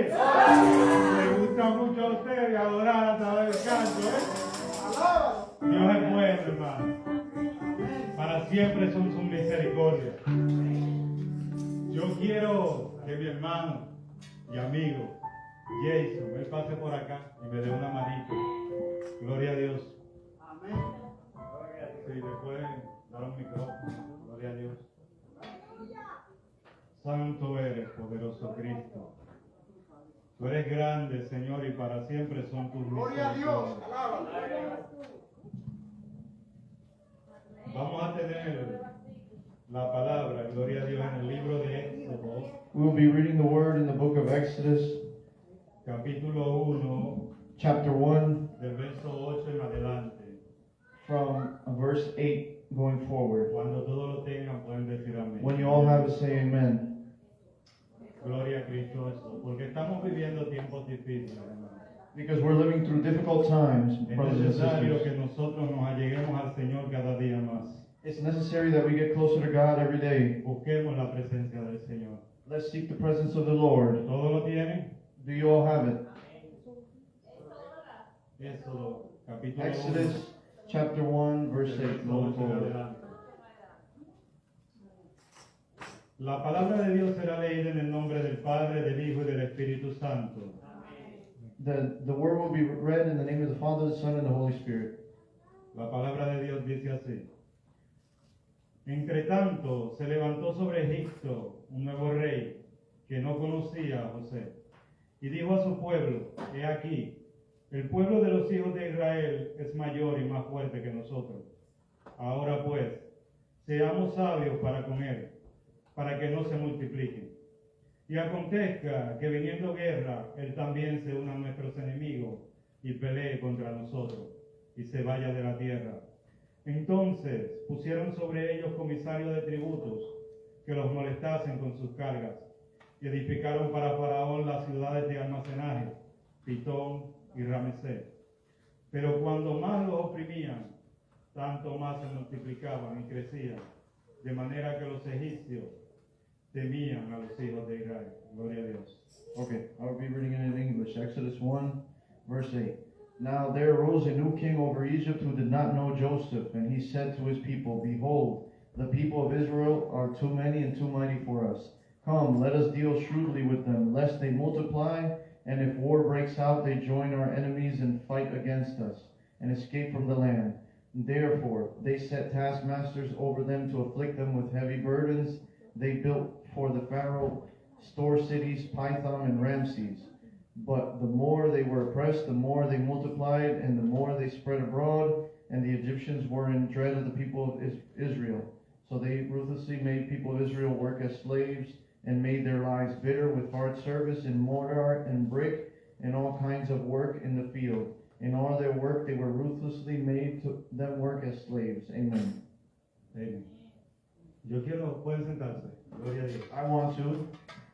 usted. Me gusta mucho a usted y adorar a través del canto, Dios es bueno, hermano. Para siempre son sus misericordias. Yo quiero que mi hermano y amigo Jason, él pase por acá y me dé una manito. Gloria a Dios. Amén. Sí, le pueden dar un micrófono. Gloria a Dios. Santo eres, poderoso Cristo. Tú eres grande, Señor, y para siempre son tus misericordias. Gloria a Dios. Vamos a tener la palabra, gloria a Dios, en el libro de Éxodo. We will be reading the word in the book of Exodus, capítulo 1, chapter 1, del verso 8 en adelante. from verse 8 going forward. Cuando todos lo tengan, pueden decir amén. When you all have it, say amen. Gloria a Cristo Jesús, porque estamos viviendo tiempos difíciles, hermano. Because we're living through difficult times, Es brothers and necesario sisters. que nosotros nos alleguemos al Señor cada día más. It's necessary that we get closer to God every day. Busquemos la presencia del Señor. Let's seek the presence of the Lord. ¿Todos lo tienen? Do you all have it? Éxodo, capítulo 1. Exodus chapter 1, verse 8. Going forward. La palabra de Dios será leída en el nombre del Padre, del Hijo y del Espíritu Santo. The word will be read in the name of the Father, the Son, and the Holy Spirit. La palabra de Dios dice así. Entre tanto, se levantó sobre Egipto un nuevo rey que no conocía a José. Y dijo a su pueblo, he aquí, el pueblo de los hijos de Israel es mayor y más fuerte que nosotros. Ahora pues, seamos sabios para con él, para que no se multipliquen. Y acontezca que viniendo guerra, él también se una a nuestros enemigos y pelee contra nosotros y se vaya de la tierra. Entonces pusieron sobre ellos comisarios de tributos que los molestasen con sus cargas y edificaron para Faraón las ciudades de almacenaje, Pitón y Ramesés. Pero cuando más los oprimían, tanto más se multiplicaban y crecían, de manera que los egipcios temían a los hijos de Israel. Gloria a Dios. Okay, I'll be reading it in English. Exodus 1, verse 8. Now there arose a new king over Egypt who did not know Joseph, and he said to his people, behold, the people of Israel are too many and too mighty for us. Come, let us deal shrewdly with them, lest they multiply, and if war breaks out, they join our enemies and fight against us, and escape from the land. Therefore, they set taskmasters over them to afflict them with heavy burdens. They built for the Pharaoh store cities, Pithom and Ramses. But the more they were oppressed, the more they multiplied, and the more they spread abroad, and the Egyptians were in dread of the people of Israel. So they ruthlessly made people of Israel work as slaves, and made their lives bitter with hard service in mortar and brick, and all kinds of work in the field. In all their work they were ruthlessly made to them work as slaves. Amen. Amen. Yo quiero, pueden sentarse. Gloria a Dios. I want to.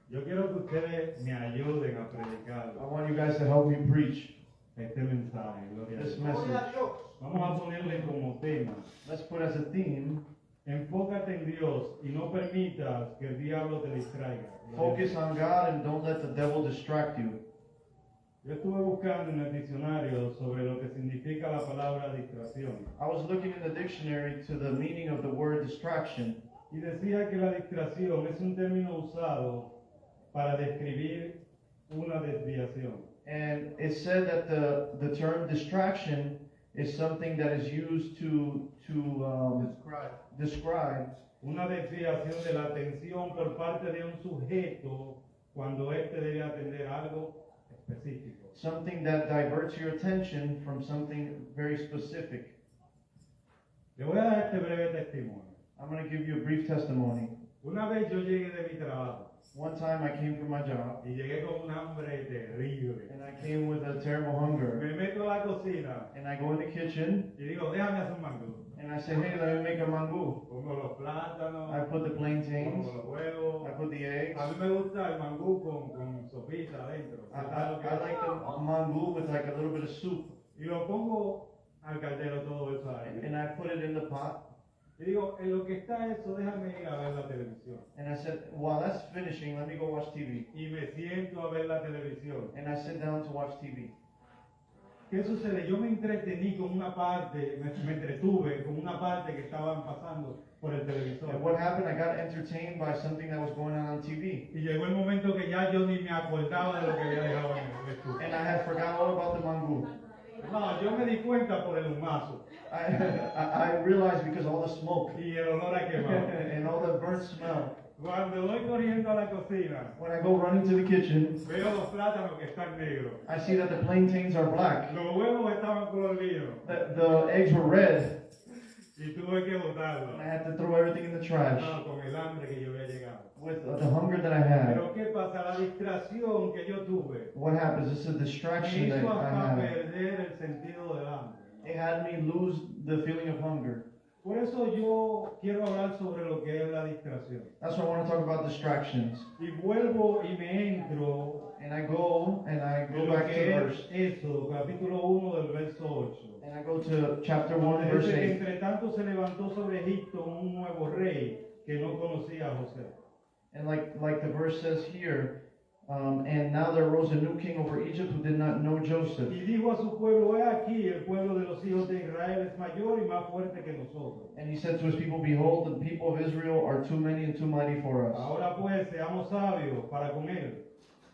Yo quiero que ustedes me ayuden a predicar I want you guys to help me preach este mensaje. Gloria a this Dios. message. Vamos a ponerle como tema. Let's put as a theme, Enfócate en Dios y no permitas que el diablo te distraiga. focus on God and don't let the devil distract you. Yo estuve buscando en el diccionario sobre lo que significa la palabra distracción. I was looking in the dictionary to the meaning of the word distraction, Y decía que la distracción es un término usado para describir una desviación. and it said that the term distraction is something that is used to describe Una desviación de la atención por parte de un sujeto cuando éste debe atender algo específico. something that diverts your attention from something very specific. Le voy a dar este breve testimonio. I'm going to give you a brief testimony. Una vez yo llegué de mi trabajo One time I came from my job, y llegué con un hambre terrible. and I came with a terrible hunger. Me meto a la cocina And I go in the kitchen, y digo, déjame hacer un mangú. and I say, hey, let me make a mango. Pongo los plátanos, I put the plantains, pongo los huevos. I put the eggs. A mí me gusta el mangú con sopita adentro. I like the mango with like a little bit of soup. Y lo pongo al caldero todo eso ahí. And I put it in the pot. Y digo, en lo que está eso, déjame ir a ver la televisión. And I said, while that's finishing, let me go watch TV. Y me siento a ver la televisión. And I sit down to watch TV. ¿Qué sucede? Yo me entretení con una parte, me entretuve con una parte que estaban pasando por el televisor. And what happened? I got entertained by something that was going on TV. Y llegó el momento que ya yo ni me acordaba de lo que había dejado en el estudio. And I had forgotten all about the mango. No, yo me di cuenta por el humazo I realized because all the smoke y el olor a quemado. and all the burnt smell. Cuando voy corriendo a la cocina, When I go running to the kitchen, veo los plátanos que están negros. I see that the plantains are black. Los huevos estaban coloridos The eggs were red. y tuve que And I botarlos. had to throw everything in the trash No, con el hambre que yo había llegado. with the hunger that I had. Pero ¿qué pasa? La distracción que yo tuve What happens? It's a me distraction that hizo I hasta had. perder el sentido del hambre. It had me lose the feeling of hunger. Por eso yo quiero hablar sobre lo que es la distracción. That's why I want to talk about distractions. Y vuelvo y me entro And I go en lo back to que es verse. eso, capítulo 1 del verso 8. And I go to chapter 1, Donde verse dice que 8. entre tanto se levantó sobre Egipto un nuevo rey que no conocía a José. And like the verse says here, and now there arose a new king over Egypt who did not know Joseph. Y dijo a su pueblo, he aquí, el pueblo de los hijos de Israel es mayor y más fuerte que nosotros. And he said to his people, behold, the people of Israel are too many and too mighty for us. Ahora pues, seamos sabios para con él,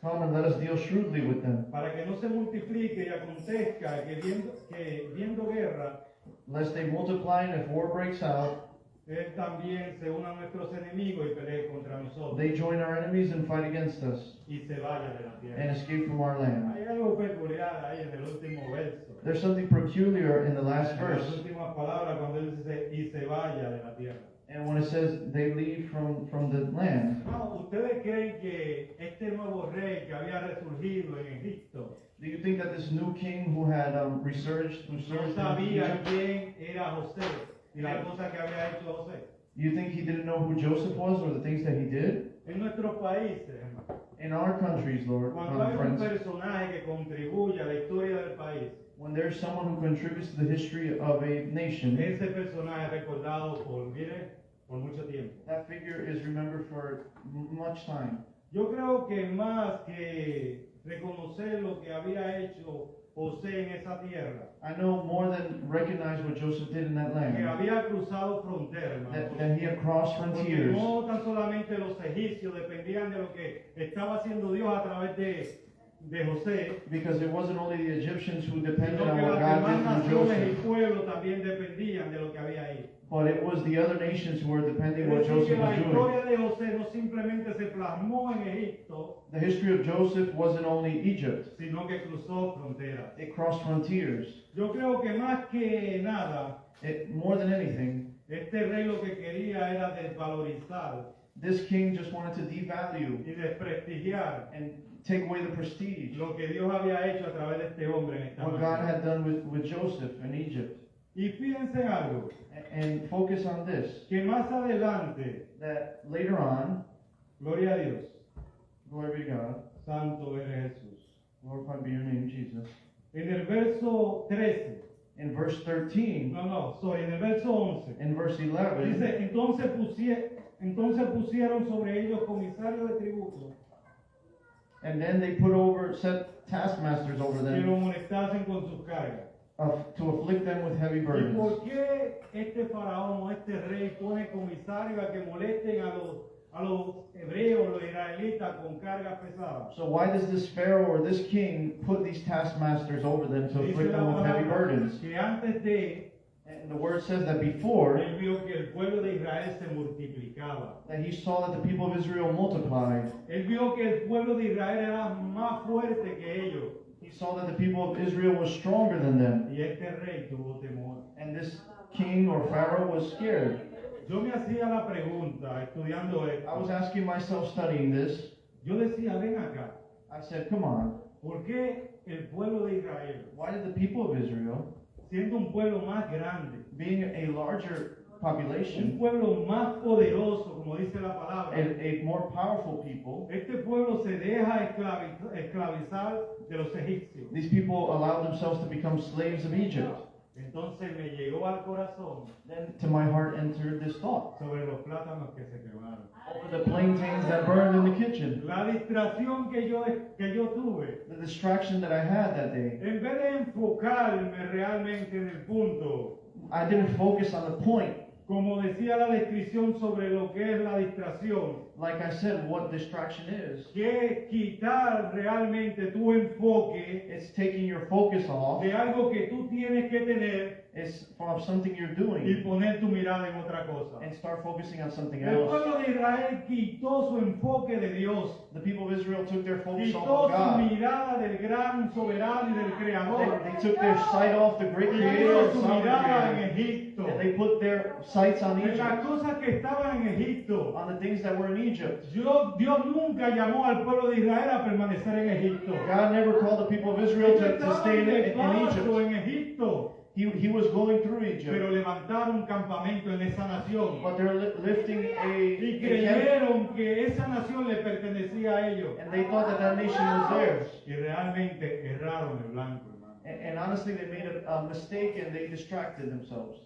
Come and let us deal shrewdly with them, para que no se multiplique y acontezca que viendo guerra, lest they multiply, and if war breaks out, él también se una a nuestros enemigos y pelee contra nosotros they join our enemies and fight against us y se vaya de la tierra. and escape from our land. Hay algo peculiar ahí en el último verso. There's something peculiar in the last En verse. las últimas palabras cuando él dice y se vaya de la tierra. And when it says they leave from the land, No, ¿ustedes creen que este nuevo rey que había resurgido en Egipto do you think that this new king who had resurged no in sabía Egypt, quién era José y las cosas que había hecho José? do you think he didn't know who Joseph was or the things that he did? En nuestros países, hermano, In our countries, Lord, cuando hay un friends, personaje que contribuye a la historia del país, when there's someone who contributes to the history of a nation, ese personaje es recordado por mucho tiempo. that figure is remembered for much time. Yo creo que más que reconocer lo que había hecho José en esa tierra, I know more than recognize what Joseph did in that que land, había cruzado fronteras, hermano. that he had crossed Porque frontiers. no tan solamente los egipcios dependían de lo que estaba haciendo Dios a través de José, Because it wasn't only the Egyptians who depended sino on que what las God demás did through naciones y Joseph, pueblos también dependían de lo que había ahí. but it was the other nations who were depending Es what decir, que Joseph la was doing. historia de José no simplemente se plasmó en Egipto, The history of Joseph wasn't only Egypt, sino que cruzó fronteras. it crossed frontiers. Yo creo que más que nada, More than anything, este rey lo que quería era desvalorizar this king just wanted to devalue y desprestigiar and take away the prestige, lo que Dios había hecho a través de este hombre en esta what God nación. had done with Joseph in Egypt. Y fíjense algo, And focus on this, que más adelante, that later on, gloria a Dios, glory be to God, santo eres Jesús. glorified be your name, Jesus. En el verso 13, In verse 13, en el verso 11, in verse 11, dice, entonces pusieron sobre ellos comisarios de tributo and then they set taskmasters over que them lo molestasen con sus cargas. to afflict them with heavy ¿Y burdens. por qué este faraón o este rey pone comisarios a que molesten a los hebreos, los israelitas con cargas pesadas? So why does this Pharaoh or this king put these taskmasters over them to Dice afflict la them with heavy palabra burdens? que antes de And the word says that before, él vio que el pueblo de Israel se multiplicaba. that he saw that the people of Israel multiplied. Él vio que el pueblo de Israel era más fuerte que ellos. He saw that the people of Israel was stronger than them. Y este rey tuvo temor. And this king or Pharaoh was scared. Yo me hacía la pregunta estudiando I esto. was asking myself studying this. Yo decía, ven acá, I said, come on, ¿por qué el pueblo de Israel, why did the people of Israel, siendo un pueblo más grande, being a larger un population, pueblo más poderoso, como dice la palabra, a more powerful people, este pueblo se deja esclavizar de los egipcios? these people allowed themselves to become slaves of Egypt? Entonces me llegó al corazón Then to my heart entered this thought. sobre los plátanos que se quemaron. Over the plantains that burned in the kitchen. La distracción que yo tuve, The distraction that I had that day. en vez de enfocarme realmente en el punto, I didn't focus on the point. como decía la descripción sobre lo que es la distracción, Like I said, what distraction is. que es quitar realmente tu enfoque It's taking your focus off. de algo que tú tienes que tener It's from something you're y doing poner tu mirada en otra cosa. and start focusing on something El else. pueblo de Israel quitó su enfoque de Dios, The people of Israel took their focus off quitó of su God. mirada del gran soberano y del creador, They took their sight off the great y creator puso and su sovereign mirada en creator. Egipto, And they put their sights on en las Egypt, cosas que estaban en Egipto. on the things that were in Egypt. Dios nunca llamó al pueblo de Israel a permanecer en Egipto. God never called the people of Israel Ellos to estaban stay de in paso Egypt. en Egipto, He was going through pero Egypt, levantaron un campamento en esa nación but they're lifting y a camp, creyeron que esa nación le pertenecía a ellos. and they thought that that nation was theirs. Y realmente erraron el blanco, hermano. And honestly, they made a mistake and they distracted themselves.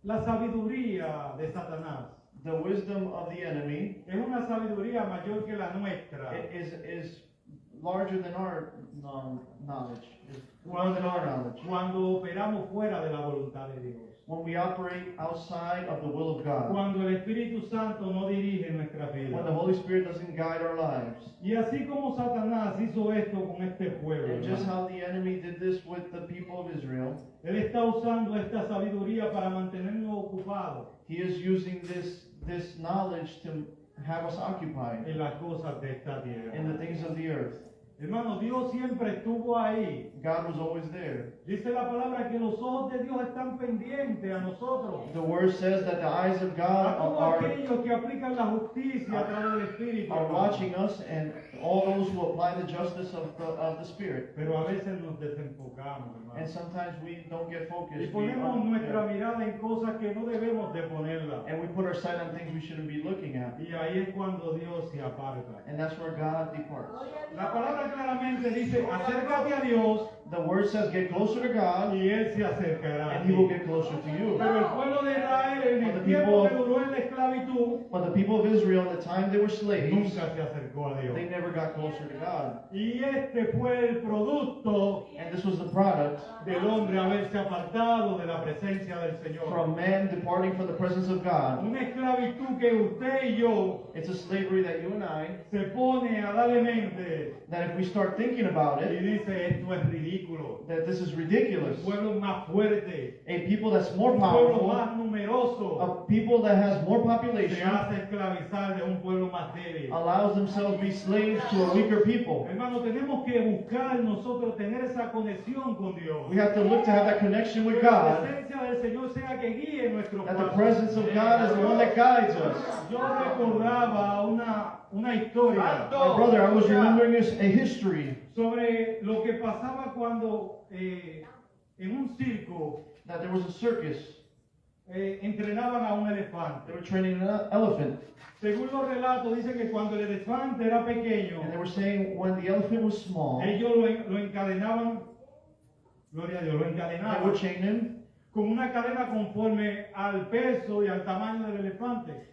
La sabiduría de Satanás The wisdom of the enemy es una sabiduría mayor que la nuestra. is larger than our knowledge, is more than our knowledge. Cuando operamos fuera de la voluntad de Dios. When we operate outside of the will of God, Cuando el Espíritu Santo no dirige nuestra when the vida. Holy Spirit doesn't guide our lives. Y así como Satanás hizo esto con este pueblo, And just hermano, how the enemy did this with the people of Israel, él está usando esta sabiduría para mantenernos ocupados he is using this knowledge to have us occupied en las cosas de esta tierra. in the things of the earth. Hermano, Dios siempre estuvo ahí. God was always there. Dice la palabra que los ojos de Dios están pendientes a nosotros. The word says that the eyes of God A todos are aquellos que aplican la justicia a través del Espíritu. are watching us, and all those who apply the justice of the Spirit. Pero a veces nos desenfocamos, And hermano. sometimes we don't get Y focused. ponemos nuestra mirada en cosas que no debemos de ponerla. And we put our sight on things we shouldn't be looking at. Y ahí es cuando Dios se aparta. And that's where God departs. La palabra claramente dice, acércate a Dios The word says, get closer to God, y Él se acercará a and He will ti. get closer to you. Pero el pueblo de Israel en But el the tiempo people- que duró en la esclavitud, But the people of Israel, at the time they were slaves, nunca se acercó a Dios. they never got closer to God. Y este fue el producto And this was the product del hombre haberse apartado de la presencia del Señor. from man departing from the presence of God. Una esclavitud que usted y yo It's a slavery that you and I, se pone a darle mente that if we start thinking about y it, dice esto es ridículo. that this is El ridiculous. pueblo más fuerte, A people that's more un pueblo powerful, más numeroso, a people that has more se population, hace esclavizar de un pueblo más débil. allows themselves to be slaves to a weaker people. Hermano, tenemos que buscar nosotros tener esa conexión con Dios. We have to look to have that connection with Que la God, presencia del Señor sea que guíe nuestro that the paso. presence of God is the one that guides us. Yo recordaba una historia My brother, I was remembering a history sobre lo que pasaba cuando en un circo that there was a circus. entrenaban a un They elefante. were training an elephant, Según los relatos, dice que cuando el elefante era pequeño, and they were saying when the elephant was small, ellos lo encadenaban, gloria a Dios, lo they encadenaban would chain him con una cadena conforme al peso y al tamaño del elefante.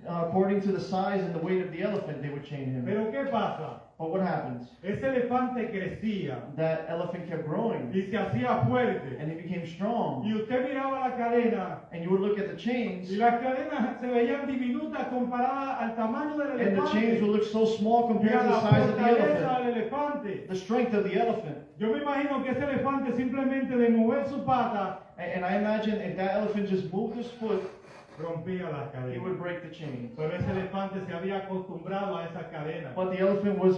according to the size and the weight of the elephant. They would chain him. Pero ¿qué pasa? But what happens? Ese elefante crecía That elephant kept growing, y se hacía fuerte. and he became strong. Y usted miraba la cadena And you would look at the chains, y las cadenas se veían diminutas comparadas al tamaño del and the chains elefante would look so small y compared a to the la size of the fortaleza elephant, del elefante. the strength of the elephant. Yo me imagino que ese elefante simplemente de mover su pata And I imagine if that elephant just moved his foot, rompía las he would cadenas. break the chains. Pero ese elefante se había acostumbrado a esas cadenas. But the elephant was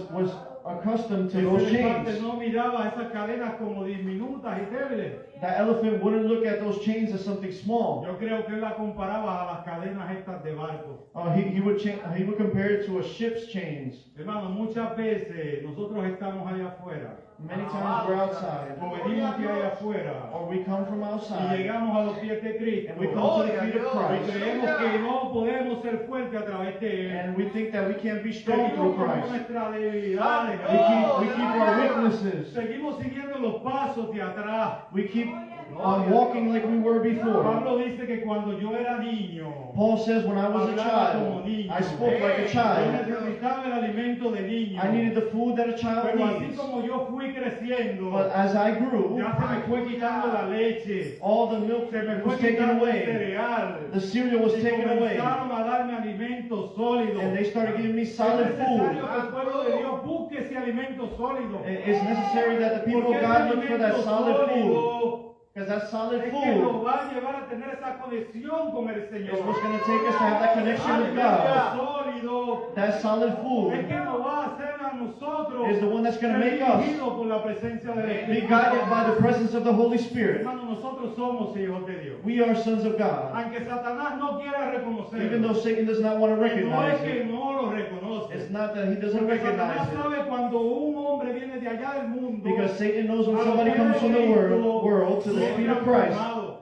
accustomed to Ese those elefante chains. no miraba esas cadenas como diminutas y débiles. That elephant wouldn't look at those chains as something small. Yo creo que él la comparaba a las cadenas estas de barco. He would compare it to a ship's chains. Hermano, muchas veces nosotros estamos allá afuera, Many times we're outside, o venimos de allá afuera, or we come from y outside, llegamos a los pies de Cristo, and we come to the feet of y Christ, creemos que no podemos ser fuertes a través de Él. and we think that we can't be strong Seguimos through con Christ. nuestras debilidades, We keep our weaknesses. seguimos siguiendo los pasos de atrás. We keep on walking like we were before. Pablo dice que cuando yo era niño, Paul says, when I was a hablaba como child, niño. I spoke like a Yo child. necesitaba el alimento de niño. I needed the food that a child Pero así needs. como yo fui creciendo, But as I grew, ya se me fue quitando la leche, all the milk se me fue was taken quitando el away. cereal, The cereal was y taken away. comenzaron a darme alimento sólido. And they started giving me Es solid necesario food. que el pueblo de Dios busque ese alimento sólido. It's necessary that the people Porque of ese God look for that alimento solid food. sólido Because that solid es que food nos va a llevar a tener esa conexión con el is Señor. what's going to take us to have that connection with Alimento God. sólido That solid es food que nos va a hacer a nosotros is the one that's going to ser make us dirigidos por la presencia del be Espíritu guided Santo. by the presence of the Holy Spirit. Hermano, nosotros somos hijos de Dios. We are sons of God. Aunque Satanás no quiera reconocerlo, Even though Satan does not want to no es recognize que it, no lo reconoce. it's not that he doesn't Porque recognize Satanás it. sabe cuando un hombre viene de allá del mundo, Because Satan knows when a lo somebody que comes es from the Cristo, world to the no feet of está Christ, formado.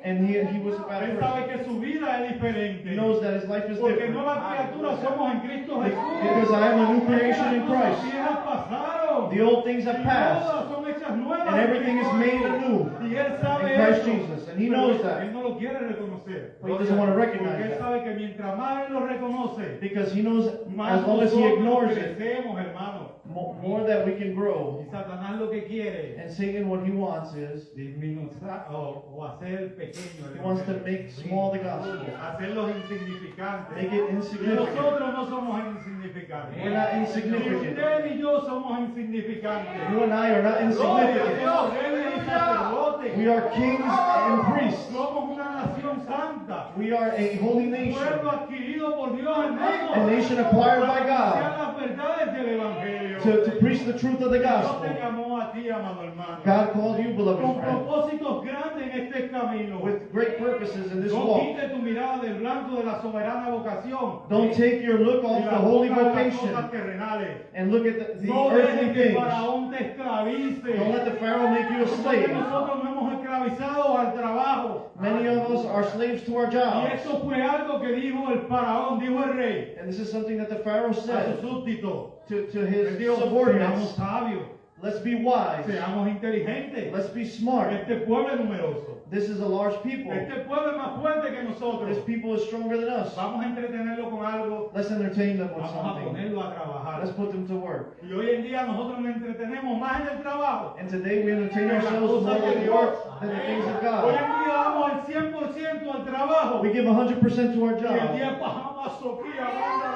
and he was a bad Él person. sabe que su vida es diferente. He knows that his life is Porque different. nuevas criaturas somos en Cristo Jesús. Because I am a new creation in Las cosas Christ. viejas pasaron. The old things have Y passed, todas son hechas nuevas and en everything is Cristo made Jesús. anew Y él sabe in Christ eso. Jesus, and he Pero knows that. Él no lo quiere reconocer. But he doesn't want to Porque recognize él that. sabe que mientras más él lo reconoce, Because he knows más as long as he nosotros ignores it, crecemos, hermano. more that we can grow. Y Satanás lo que quiere And Satan, what he wants is, disminuir o hacer pequeño el he wants to evangelio. make small the gospel, Hacerlos insignificantes. make it Y insignificant. nosotros no somos insignificantes. We're not Y insignificant. usted y yo somos insignificantes. You and I are not insignificant. Somos reyes y sacerdotes. We are kings and priests. Somos una nación santa. We are a holy Un nation, pueblo adquirido por Dios, hermano. a nation acquired by Para God, anunciar las verdades del evangelio. to preach the truth of the Dios gospel. te llamó a ti, amado hermano. God called you, beloved Con friend, propósitos grandes en este camino. with great purposes in this No walk. quite tu mirada del blanco de la soberana vocación. Don't take your look Y off la the holy ponga en las vocation cosas terrenales. and look at the No earthly dejes que el things. faraón te esclavice. Don't let the Pharaoh make you a Porque slave. nosotros nos hemos esclavizado al trabajo. Many of us are slaves to our Y jobs. eso fue algo que dijo el faraón, dijo el rey, And this is something that the Pharaoh a said sus súbditos. to Él his dijo, seamos subordinates. sabios, Let's be wise. seamos inteligentes. Let's be smart. Este pueblo es numeroso. This is a large people. Este pueblo es más fuerte que nosotros. This people is stronger than us. Vamos a entretenerlo con algo. Let's entertain them with Vamos a something. ponerlo a trabajar. Let's put them to work. Y hoy en día nosotros nos entretenemos más en el trabajo. And today we entertain ourselves more with work than the things of Hoy God. en día damos el 100% al trabajo. We give 100% to our Y el job, día pasamos a Sofía,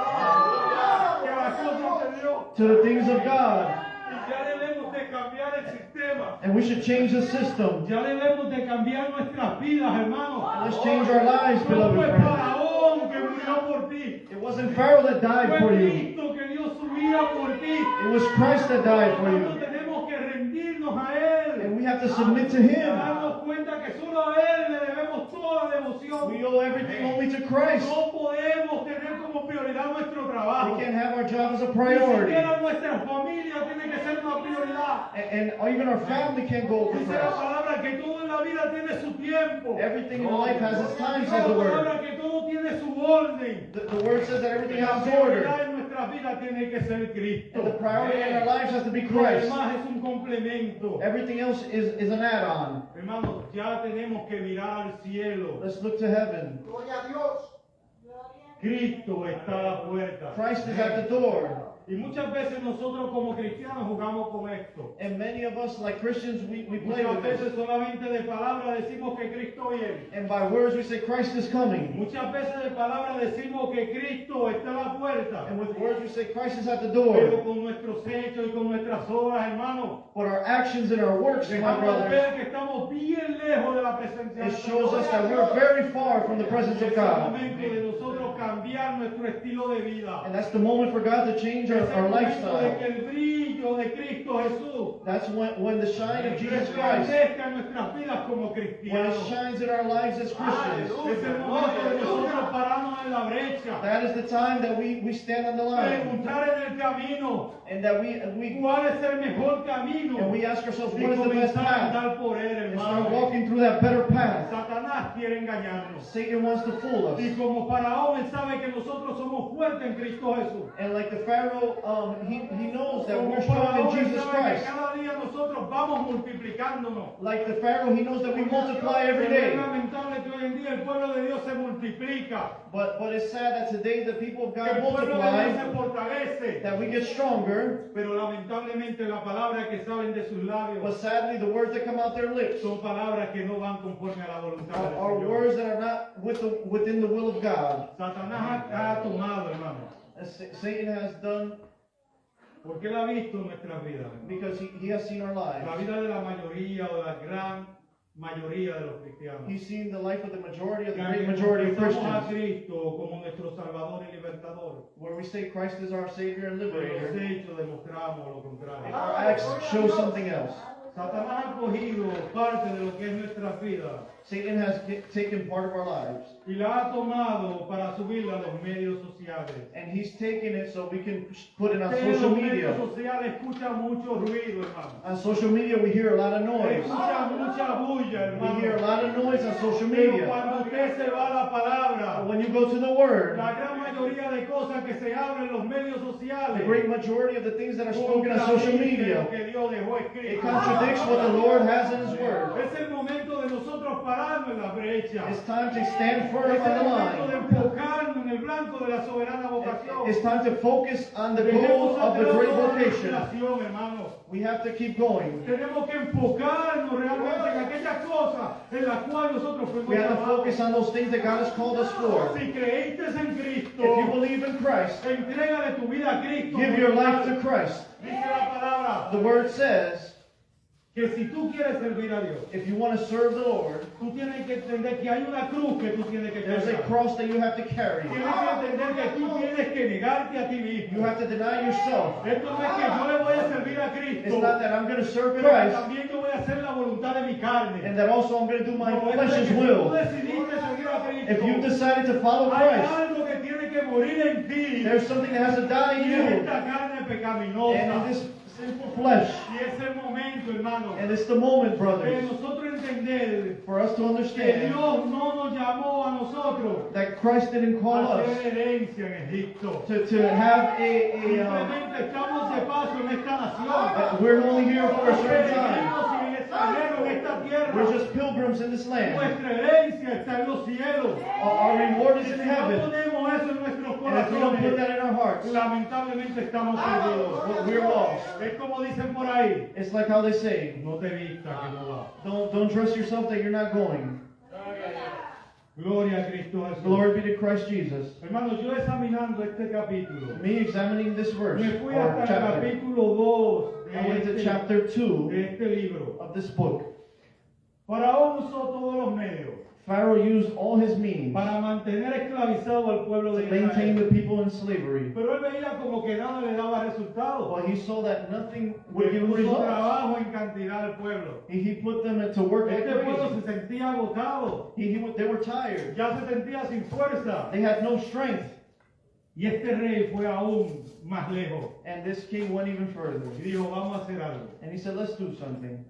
banda, que las cosas de Dios. to the things of God. Y ya debemos de cambiar el sistema. And we should change the system. Ya debemos de cambiar nuestras vidas, hermano. Let's change our lives, No beloved fue friends. Faraón que murió por ti. It wasn't Pharaoh that died Fue for you. Cristo que dio su vida por ti. It was Christ that died for Nosotros you. tenemos que rendirnos a Él. And we have to submit to Y Him. darnos cuenta que solo a Él le debemos toda devoción. We owe everything only to Christ. No podemos tener como prioridad nuestro trabajo. We can't have our job as a Ni priority. siquiera nuestra familia tiene que ser una prioridad. And even our family can't go over Dice la Christ. palabra que todo en la vida tiene su tiempo. Everything in life has its time, Dice says la the word. palabra que todo tiene su orden. The word says that everything La has prioridad order. en nuestra vida tiene que ser Cristo. And the priority in our lives has to be Lo Christ. demás es un complemento. Everything else is an add-on. Hermanos, ya tenemos que mirar al cielo. Let's look to heaven. Cristo está a la puerta. Christ is at the door. Y muchas veces nosotros como cristianos jugamos con esto. And many of us, like Christians, we play Muchas with veces this. solamente de palabra decimos que Cristo viene. And by words we say Christ is coming. Muchas veces de palabra decimos que Cristo está a la puerta. And with words we say Christ is at the Pero door. con nuestros hechos y con nuestras obras, hermanos, But our actions and our works, my dejamos brothers, ver que estamos bien lejos de la presencia it de shows Dios. us that we're very far from the presence of Es el God. momento de nosotros cambiar nuestro estilo de vida. And that's the moment for God to change Es el our momento de lifestyle. que el brillo de Cristo Jesús That's when the shine of Jesus Christ, resplandezca en nuestras vidas como when it cristianos. shines in our lives as Christians. Es el momento de nosotros pararnos en la brecha, That is the time that we stand on the line. preguntar en el camino And that we cuál es el mejor camino and we ask ourselves, y what is the best comenzar a path? andar por él, And start hermano. walking through that better path. Satanás quiere engañarnos. Satan wants to fool us. Y como Faraón, él sabe que nosotros somos fuertes en Cristo Jesús. And like the Pharaoh, he knows that we're strong in Faraón Jesus sabe que Christ. cada día nosotros vamos multiplicándonos. Like the Pharaoh, he knows that we multiply every Pero es day. lamentable que hoy en día el pueblo de Dios se multiplica. But it's sad that today the people of Que God el pueblo de Dios se multiply, fortalece. that we get stronger, Pero lamentablemente las palabras que salen de sus but labios sadly the words that come out their lips son palabras que no van conforme a la voluntad del are Señor. words that are not within the will of God. Satanás ha tomado, hermano, Satan has done porque él ha visto nuestras vidas, hermano. because he has seen our La lives. vida de la mayoría o de la gran mayoría de los cristianos. He's seen the life of the majority of Que the great aunque majority of confesamos a Christians, Cristo como nuestro Salvador y Libertador, where we say Christ is our Savior and pero los Liberator, hechos demostramos lo contrario. our acts show something else. Satanás ha cogido parte de lo que es nuestra vida Satan has taken part of our lives, y la ha tomado para subirla a los medios sociales. and he's taken it so we can put it on Usted en social los medios media. sociales escucha mucho ruido, hermano. On social media, we hear a lot of noise. Escucha mucha bulla, We hear a hermano. lot of noise on social Pero media. cuando usted se va a la palabra, When you go to the Word, la gran mayoría de cosas que se hablan en los medios sociales the great majority of the things that are spoken on social contradicen media, lo que Dios dejó it escrito. contradicts what the Lord has in His Word. Es el momento de nosotros pararnos en la brecha. It's time to stand firm Es on el the momento de line. enfocarnos en el blanco de la soberana vocación. It's time to focus on the Dejemos goal of the atrás great toda vocation. distracción, hermano. We have to keep going. Tenemos que enfocarnos realmente en aquellas cosas en las cuales nosotros fuimos We have to llamados. focus on those things that God has called us for. Si creíste en Cristo, If you believe in Christ, entrégale tu vida a Cristo. give your life to Christ. Dice la palabra The Word says, que si tú quieres servir a Dios, if you want to serve the Lord, tú tienes que entender que hay una cruz que tú tienes que there's a cargar. cross that you have to carry. Tienes que entender que tú tienes que negarte a ti mismo. You have to deny yourself. Esto no es que yo le voy a servir a It's Cristo, not that I'm going to serve pero que Christ también yo voy a hacer la voluntad de mi carne. and that also I'm going to do my No, es flesh's que si tú will. decidiste seguir a Cristo, If you decided to follow hay Christ, algo que tiene que morir en ti. there's something that has to die in Y es you. esta carne And pecaminosa. in this sinful flesh. Y es el momento, hermano, And it's the moment, de brothers, nosotros entender for us to que understand Dios no nos llamó a nosotros that Christ didn't call a us hacer herencia en Egipto. to have Simplemente estamos de paso en esta nación. we're only here for a certain time. Peregrinos y extranjeros en esta tierra. We're just pilgrims in this land. Nuestra herencia está en los cielos. Our reward is Y in si no heaven. ponemos eso en nuestros And if we don't put corazones, that in our hearts, lamentablemente estamos perdidos. we're lost. Es como dicen por ahí, It's like how they say, no te vistas que no vas. don't dress yourself that you're not going. Gloria a Cristo Jesús. Glory be to Christ Jesus. Hermanos, yo examinando este capítulo, Me examining this verse, me fui or hasta el chapter, capítulo 2 I went to de chapter 2 este libro. of this book. Faraón usó todos los medios Pharaoh used all his means para mantener esclavizado al pueblo to de maintain Israel. the people in slavery. Pero él veía como que nada le daba resultado. Well, he saw that nothing would Le give him puso results. trabajo en cantidad al pueblo. He put them to work like Este pueblo crazy. se sentía agotado. They were tired. Ya se sentía sin fuerza. They had no strength. Y este rey fue aún más lejos. And this king went even further. Y dijo, vamos a hacer algo. And he said, let's do something.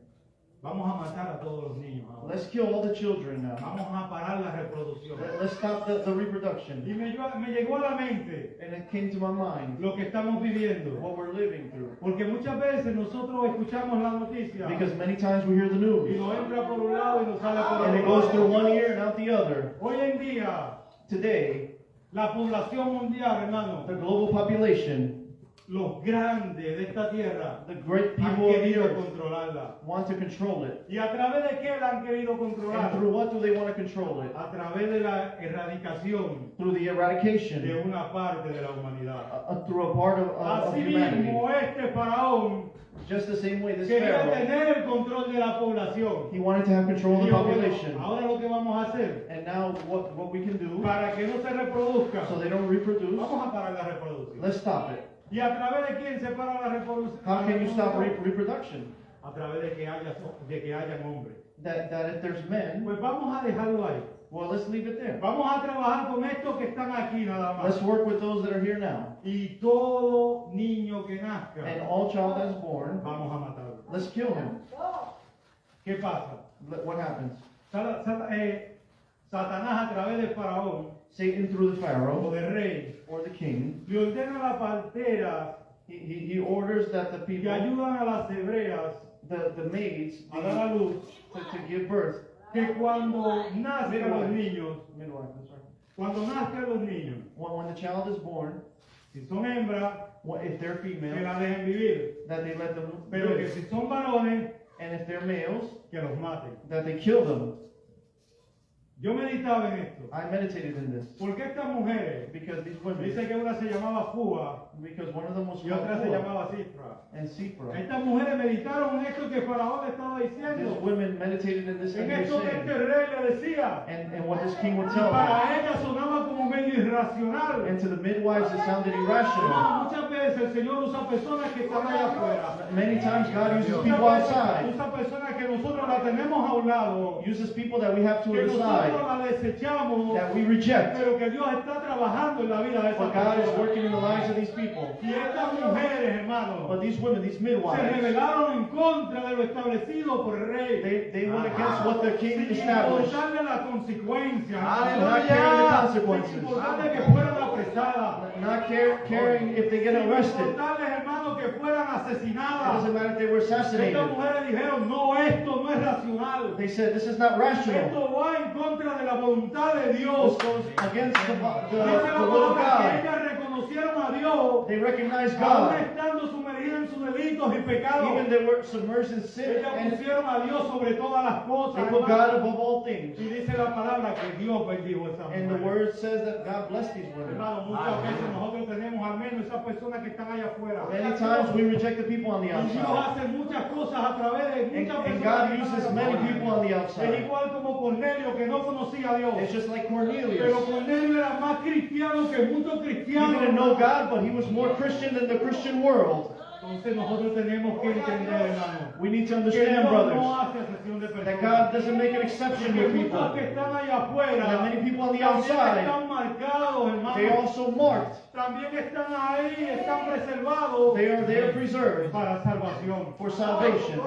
Vamos a matar a todos los niños ahora. Let's kill all the children now. Vamos a parar la reproducción. Let's stop the reproduction. Y me llegó a la mente And it came to my mind lo que estamos viviendo. what we're living through. Porque muchas veces nosotros escuchamos la noticia Because many times we hear the y news. nos entra por un lado y nos sale por And it otro goes through lado. one ear and out the other. Hoy en día, Today, la población mundial, hermano, the global population, los grandes de esta tierra, the great han people of the querido earth, controlarla. want to control it. ¿Y a través de qué la han querido And controlar? through what do they want to control it? A través de la erradicación Through the de eradication, una parte de la humanidad. through a part of humanity. Asimismo, este faraón Just the same way this quería Pharaoh, tener el control de la población. he wanted to have control of Y the dijo, bueno, population. ahora lo que vamos a hacer, And now what we can do, para que no se reproduzca, so they don't reproduce, vamos a parar la reproducción. let's stop it. ¿Y a través de quién se para la reproducción? How can you stop reproduction? A través de que hayan hombres. That if there's men, Pues vamos a dejarlo ahí. well, let's leave it there. Vamos a trabajar con estos que están aquí nada más. Let's work with those that are here now. Y todo niño que nazca, And all child that is born, vamos a matarlo. let's kill him. ¿Qué pasa? What happens? Satanás a través del faraón Satan through the o Pharaoh del rey or the king le ordena a la partera He orders that the que people, ayudan a las hebreas the maids, a dar a luz, to give birth. que cuando nazcan los Midwives. niños, Midwife, that's right. cuando nazcan los niños, When the child is born, si son hembras, if they're que female, la dejen vivir, that they let them pero que live. si son varones, And if they're males, que los maten. that they kill them. Yo meditaba en esto. I meditated in this. ¿Por qué estas mujeres? Because these women, Dice que una se llamaba Fua because one of them was y called otra se Pua llamaba Cifra. and Sipra. Estas mujeres meditaron en esto que Faraón estaba These diciendo, women meditated in this en and esto they que were este saying, rey le decía. and what this king would Y tell them. para ellas sonaba como medio irracional. And to the midwives, it sounded Hermano, irrational. muchas veces el Señor usa personas que están allá afuera. Many times God uses Muchas people veces outside, usa personas que nosotros la tenemos a un lado, uses people that we have to que the nosotros side, la desechamos, that we reject. pero que Dios está trabajando en la vida de But esas God is personas. working in the lives of these people. Y estas mujeres, hermano, But these women, these se midwives, rebelaron en contra de lo establecido por el rey. they went against what the king Sin established, importarle las consecuencias, not caring the sin consequences, importarle que fueran apresadas, not caring if they get sin arrested. importarle, hermano, que fueran It asesinadas. doesn't matter if they were Estas assassinated. mujeres dijeron, no, esto no es racional. They said, this is not rational. Esto va en contra de la voluntad de Dios. This goes against the Dice la will of palabra que God. ellas reconocieron a Dios, They recognize aún God. estando sumergidas en sus delitos y pecados. Even they were submerged in sin, Ellas and pusieron a Dios sobre todas las they cosas. put hermano. God above all things. Y dice la palabra que Dios bendijo a esa And the mujer. word says that God blessed these women. Hermano, muchas veces nosotros tenemos al menos esas personas que están allá afuera. Many times we reject the people on the Y Dios outside. hace muchas cosas a través de muchas And personas. God que están uses allá many afuera. people on the Es outside. igual como Cornelio que no conocía a Dios. It's just like Pero Cornelius. Cornelio era más cristiano que muchos He cristianos. didn't know God, but he was more Christian than the Christian world. Entonces nosotros tenemos que entender, hermano, We need to que understand, Dios brothers, no hace excepción de that personas. God doesn't make an exception Que with muchos people. que están allá afuera That many people on the también outside, están marcados, hermano. they also marked. También están ahí, están preservados They are preserved para salvación. for salvation.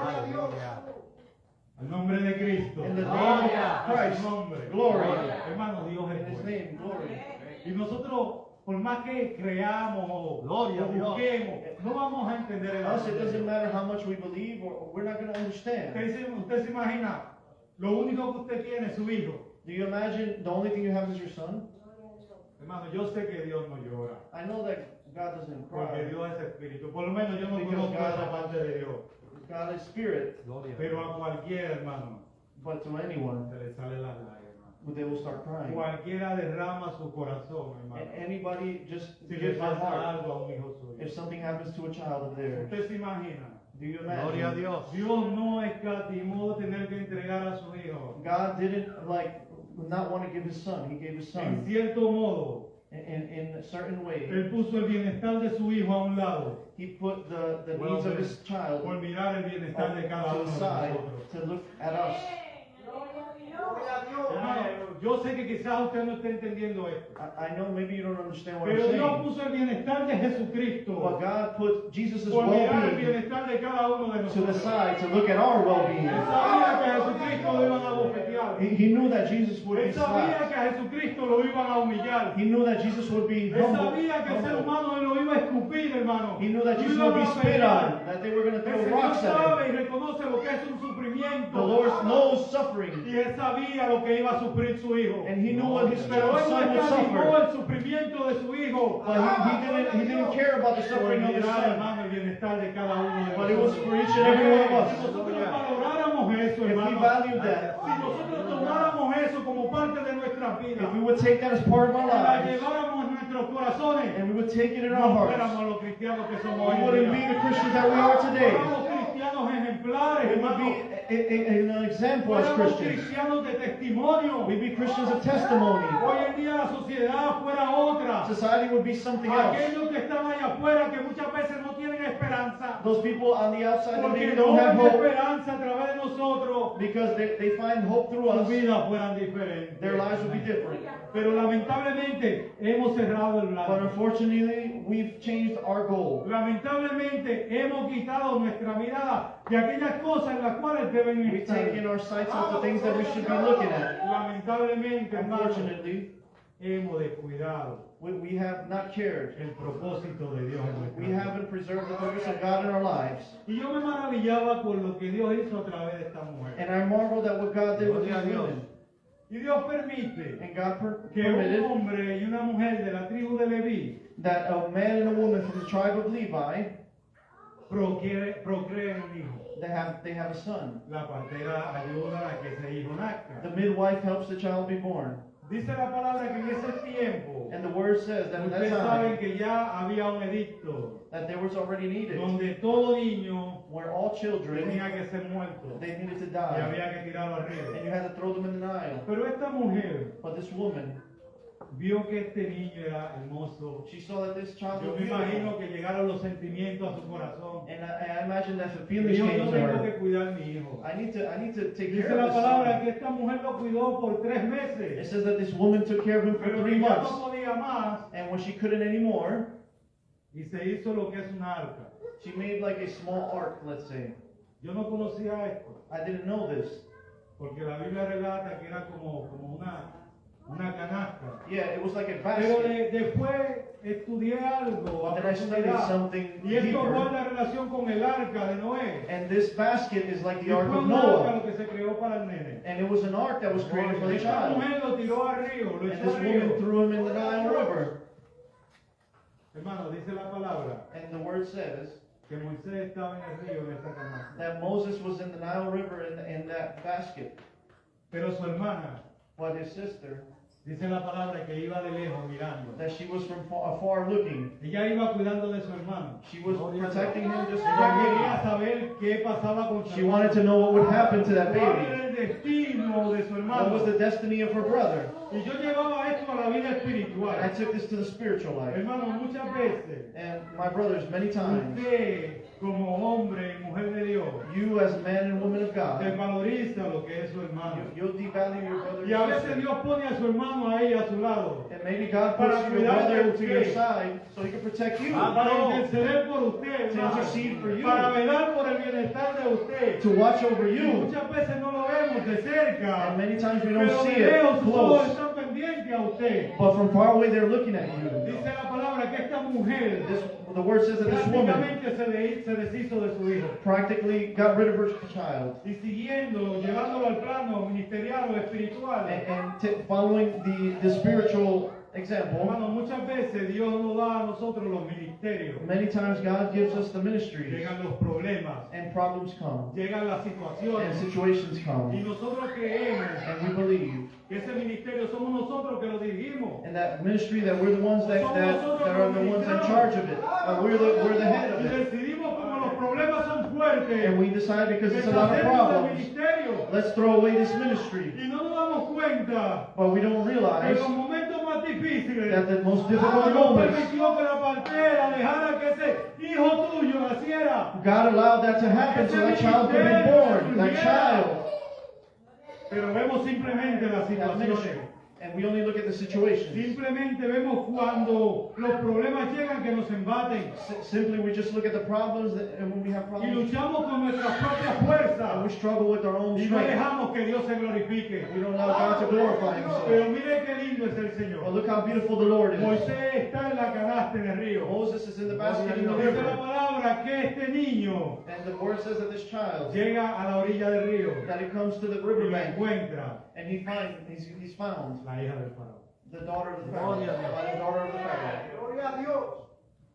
El nombre de Cristo. In the name of En Christ. su nombre. Glory. Hermano, Dios In es His bueno. name, glory. Y nosotros, por más que creamos o busquemos, no vamos a entender el Us, it Evangelio. doesn't matter how much we believe, or we're not going to understand. Usted se imagina, lo único que usted tiene es su hijo. Do you imagine the only thing you have is your son? Hermano, yo sé que Dios no llora, I know that God doesn't porque cry. Dios es espíritu. Por lo menos yo no Because conozco God- esa parte de Dios. God is spirit, Pero a cualquiera, hermano, but to anyone, se le salen las lágrimas. they will start crying. Cualquiera derrama su corazón, hermano. Anybody just Si le gives their pasa heart algo a un hijo suyo. if something happens to a child of theirs. Usted se imagina, Do you Gloria a imagine? Dios. Dios no escatimó tener que entregar a su hijo. God didn't not want to give His son. He gave His En son cierto modo, in a certain way. Él puso el bienestar de su hijo a un lado, He put the needs of His child por mirar el bienestar de cada to uno the de side nosotros. to look at us. Hermano, yo sé que quizás usted no esté entendiendo esto, I know maybe you don't understand what I'm pero Dios saying, puso el bienestar de but Jesucristo God put Jesus' por mirar el well-being bienestar de cada uno de to the nosotros. side to look at our well-being. Él sabía que a Jesucristo lo iban a bofetear. He knew that Jesus would be Él sabía slapped. que a Jesucristo lo iban a humillar. He knew that Jesus would be Él humble. sabía que el ser humano él lo iba a escupir, hermano. He knew that Lo Jesus iban would be a spit apedrear. on, that they were going to El throw Señor rocks at him. sabe y reconoce lo que es un sufrimiento. The Lord knows suffering, Y él sabía lo que iba a sufrir su hijo. and He knew what His Pero él no son would escatimó suffer. el sufrimiento de su hijo. But he didn't care about the Por suffering of His mirar, son. hermano, el bienestar de cada uno de But it was nosotros. for each and every one of Si us. nosotros valoráramos eso, If we hermano, valued that, si nosotros tomáramos eso como parte de nuestras vidas, if we would take that as part of our y la lives, lleváramos en nuestros corazones, and we would take it in our no hearts, fuéramos los cristianos que somos we hoy en wouldn't be día. the Christians that we are today. Fuéramos cristianos ejemplares, We would hermano. be an example as Fuéramos Christians. cristianos de testimonio. We'd be Christians of testimony. Hoy en día la sociedad fuera otra. Society would be something else. Aquellos que están allá afuera que muchas veces no tienen esperanza. Those people on the outside that Porque maybe no don't have ven hope esperanza a través de nosotros. because they find hope through Sus us, vidas fueran diferentes. their lives would be different. Pero lamentablemente hemos cerrado el But blanco. unfortunately, we've changed our goal. Lamentablemente hemos quitado nuestra mirada de aquellas cosas en las cuales deben We've estar. taken our sights off the things that we should be looking at. Lamentablemente, hermano, Unfortunately, hemos descuidado We have not cared. el propósito de Dios en nuestra We vida. haven't preserved the purpose of God in our lives. Y yo me maravillaba con lo que Dios hizo a través de esta mujer. And I marveled at what God did with Gloria a these Dios. women. Y Dios permite And God que un permitted hombre y una mujer de la tribu de Leví that a man and a woman from the tribe of Levi, procreen un hijo. they have a son. La partera ayuda a que ese hijo nazca. The midwife helps the child be born. Dice la palabra que en ese tiempo, And the word says that at that ustedes saben time, que ya había un edicto that there was already needed, donde todo niño where all children, tenía que ser muerto they needed to y die. había que tirarlo And arriba. you had to throw them in the Nile. Pero esta mujer But this woman, vio que este niño era hermoso. she saw that this child Yo was me imagino beautiful. que llegaron los sentimientos a su corazón. And I imagine that the Y feelings dijo, came yo to tengo que her. cuidar a mi hijo. I need to take Dice care la of this palabra son. que esta mujer lo cuidó por 3 It meses. says that this woman took care of him for Pero 3 que ya months. no podía más And when she couldn't anymore, y se hizo lo que es una arca. she made like a small ark, let's say. Yo no conocía esto, I didn't know this. porque la Biblia relata que era como una canasta. Yeah, it was like a Pero basket. después estudié algo a Then I studied profundidad. something Y esto deeper. guarda relación con el arca de Noé. And this basket is like Y the ark fue of un arca Noah. lo que se creó para el nene. And it was an ark that was created for the Esta child. mujer lo tiró al río, lo And echó this al woman río. threw him in the Nile River. Hermano, dice la palabra And the word says que Moisés estaba en el río en esta canasta. that Moses was in the Nile River in that basket. Pero su hermana, But his sister, dice la palabra que iba de lejos mirando. that she was from afar looking. Ella iba cuidando de su hermano. She was protecting him just Ella from quería looking. saber qué pasaba con su She hermano. wanted to know what would happen to that ¿Cuál era baby. el destino de su What was hermano? the destiny of her brother? Y yo llevaba esto a la vida And I espiritual. took this to the spiritual life. Hermano, muchas veces And my brothers, many times, usted como hombre y mujer de Dios you as man and woman of God, desvaloriza lo que es su hermano. you'll devalue your brother Y a and veces sister. Dios pone a su hermano ahí a su lado And maybe God puts para your cuidar de brother to your usted. side so he can protect you. para interceder por usted, To hermano, intercede for you. para velar por el bienestar de usted. To watch over Y you. muchas veces no lo vemos de cerca, And many times we pero don't de see it lejos sus ojos close. están pendientes a usted. But from far away they're looking at you. Dice la palabra que esta mujer The word says that this woman prácticamente se deshizo de su hijo. practically got rid of her child. Y siguiendo, llevándolo al plano ministerial o espiritual. And following the spiritual example, Hermano, muchas veces Dios nos da a nosotros los ministerios. many times God gives us the ministries Llegan los problemas, and problems come llegan las and situaciones. situations Y come nosotros creemos and we believe que ese ministerio somos nosotros que lo dirigimos. and that ministry that we're the ones that are the ones in charge of it. We're the head of Y it. decidimos como los problemas son fuertes, And we decide because it's a lot of deshacernos del problems, ministerio. let's throw away this ministry. Y no nos damos cuenta But we don't que realize los momentos más difíciles that the most difficult Dios moments, permitió que la partera dejara que ese hijo tuyo naciera. God allowed that to happen so that child could be born, that child. Pero vemos simplemente las That ministry. situaciones. And we only look at the situations. Simplemente vemos cuando los problemas llegan que nos embaten Simply, we just look at the problems, and when we have y problems, luchamos con nuestras propias and fuerzas we struggle with our own y no strength. dejamos que Dios se glorifique. We don't allow God to glorify Pero Himself. mire qué lindo es el Well, Señor. look how beautiful the Lord is. Moisés está en la canasta en el río. Moses is in the basket in the Dice la river, palabra que este niño and the word says that this child, llega a la orilla del río that he comes to the y riverbank, encuentra and he's found la hija del faraón. the daughter of the Pharaoh, by the daughter of the Pharaoh.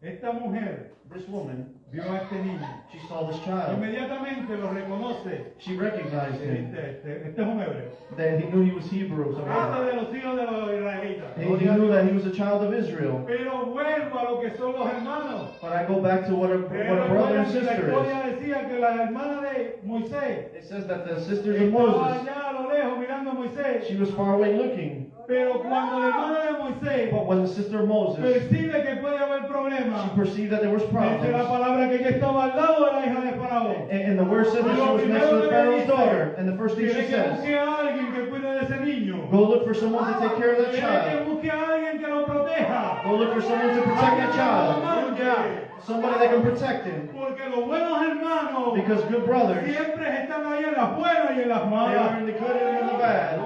Esta mujer This woman, vio a este niño. she saw this child. Inmediatamente lo reconoce. She recognized him, Este es un hebreo. that he knew he was Hebrew. Este So de los hijos de los israelitas. he knew that he was a child of Israel. Pero vuelvo a lo que son los hermanos. But I go back to what a Pero brother and la sister is. historia decía que la hermana de Moisés It says that the sisters of estaba Moses, allá a lo lejos mirando a Moisés. she was far away looking. Pero cuando la hermana de Moisés But when the sister of Moses, percibe que puede haber she problemas, perceived that there was dice la problems. palabra que ella estaba al lado de la hija de Faraón. And the word says that she was next to the Pharaoh's daughter. And the first thing Quiere she que says, busque a alguien que cuide de ese niño. go look for someone to take care of that Quiere que child. busque a alguien que lo proteja. Go look for someone to protect that child. Somebody that can protect him. Porque los buenos hermanos Because good brothers, siempre están ahí en las buenas y en las they are malas. in the good and in the bad.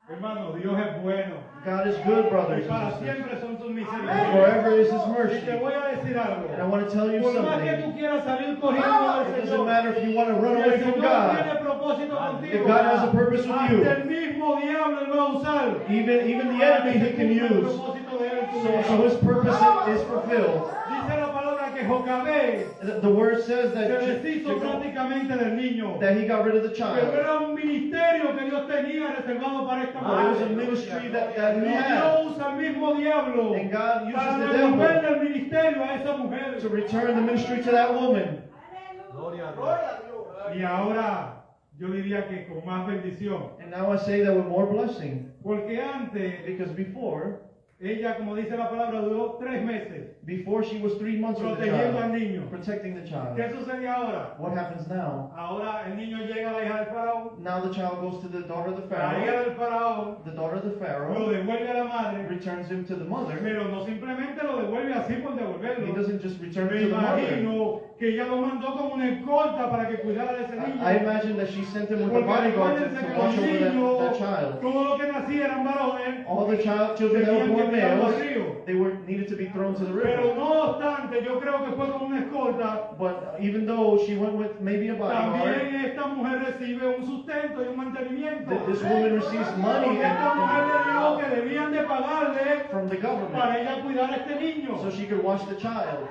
Hermano, Dios es bueno. God is good, Y brothers para and sisters. siempre son sus And misericordias. forever is His Y mercy. te voy a decir algo. And I want to tell you Por más que something. tú quieras salir corriendo It del doesn't Señor, matter if you want to run si away el from Señor God. tiene propósito If contigo, God has a purpose with hasta you, el mismo diablo Él va a usar. even the para enemy que He se can cumpla el use. propósito de Él en tu So vida. His purpose is fulfilled. Dice la palabra que Jocabé The word says se that deshizo prácticamente del niño. that he got rid of the Pero child. era un ministerio que Dios tenía reservado para esta But it was a mujer. ministry that Y he had. Dios usa el mismo diablo And God uses para the devolverle devil el ministerio a esa mujer. to return the ministry to that woman. Y ahora yo diría que con más bendición. And now I say that with more blessing. Porque antes, Because before ella, como dice la palabra, duró 3 meses she was 3 months with the protegiendo al child, niño. protecting the child. ¿Qué sucede ahora? What happens now? Ahora el niño llega a la hija del faraón. Now the child goes to the daughter of the La hija Pharaoh. del faraón The daughter of the lo Pharaoh devuelve a la madre. returns him to the mother. Pero no simplemente lo devuelve así por He devolverlo. doesn't just return Me it to the mother. imagino que ella lo mandó como una escolta para que cuidara de ese niño. I imagine that she sent him with a Porque bodyguard acuérdense to que watch los over niños, that child. todo lo que nacía eran varones, All the children that were tenían que born tirarlo al males, río. they needed to be thrown to the Pero river. no obstante, yo creo que fue como una escolta. But even though she went with maybe a bodyguard, También esta mujer recibe un sustento y un mantenimiento. this woman receives money Porque esta mujer le dijo and, que debían de pagarle from the para government ella cuidar a este niño. so she could watch the child.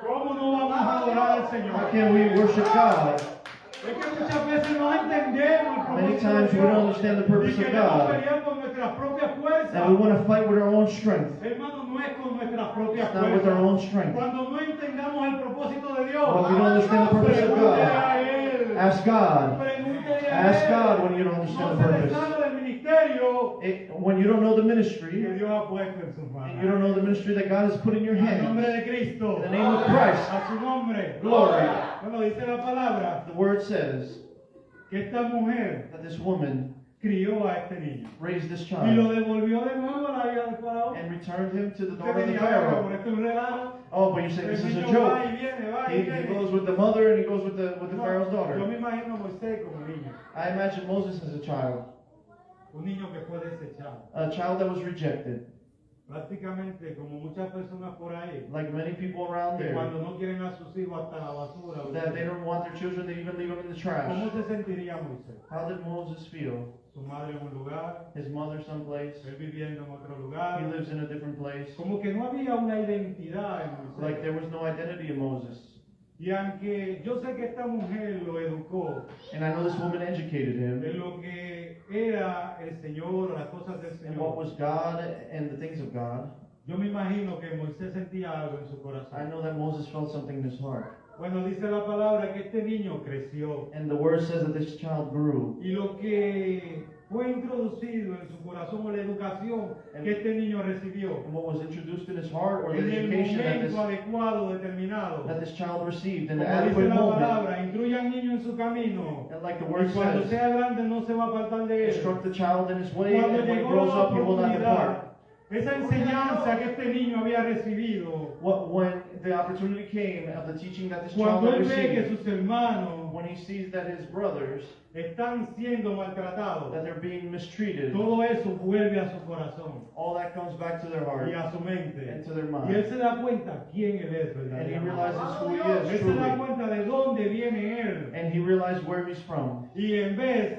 ¿Cómo no vamos a adorar al How Señor? can we worship God? Es que muchas veces no entendemos el Many propósito times de we don't Dios. understand the purpose Y of queremos God. pelear con nuestras propias fuerzas. And we want to fight with our own strength, Hermano, no es con nuestras propias not with our fuerzas. own strength. Cuando no entendamos el propósito de Dios, When we don't understand the purpose of pregúntele God, a Él. ask God. Pregúntele a Ask Él. God when you don't understand the No se le purpose. sabe del ministerio When you don't know the que ministry, Dios ha puesto en sus and manos. you don't know the ministry that God has put in your En nombre hands, de Cristo. in the name of Christ, A su nombre. glory. Bueno, dice la palabra The word says que esta mujer that this woman crió a este niño. raised this Y lo child devolvió de nuevo a la hija del faraón. and returned him to the Usted daughter of the diría, "Oiga, Pharaoh. por esto es un relajo. Oh, but you say El this is a niño va joke. y viene, va y He viene". goes with the mother and he goes with the No, Pharaoh's yo daughter. me imagino a Moisés como niño. I imagine Moses as a child Que fue desechado. that was rejected, Prácticamente como muchas personas por ahí, like many people around que there, cuando no quieren a sus hijos hasta la basura. that they don't want their children, they even leave them in the trash. ¿Cómo se sentiría Moisés? How did Moses feel? Su madre en un lugar, His mother someplace, él viviendo en otro he lugar. lives in a different place. Como que no había una identidad en Like Moisés. there was no identity in Moses. Y aunque yo sé que esta mujer lo educó And I know this woman educated him en lo que era el Señor, las cosas del in what Señor, was God and the things of God. yo me imagino que Moisés sentía algo en su I corazón. know that Moses felt something in his heart. Bueno, dice la palabra que este niño creció And the word says that this child grew. y lo que fue introducido en su corazón o la educación que este niño recibió And what was introduced in his heart or the en el education momento adecuado, determinado. that this child received in Como the dice adequate la moment. palabra, instruye al niño en su camino And like the y word cuando says, sea grande no se va a apartar de él. instruct the child in his way, Cuando and when he llegó grows la up, he will not oportunidad, depart. esa enseñanza que este niño había recibido, When the opportunity came of the teaching that this child cuando had él ve que received, sus hermanos when he sees that his brothers, están siendo maltratados, that they're being mistreated, todo eso vuelve a su corazón all that comes back to their heart y a su and mente. to their Y él mind. se da cuenta quién él es, And he ¿verdad? realizes who he Él is se da truly. cuenta de dónde viene él. And he realized where he's from. Y en vez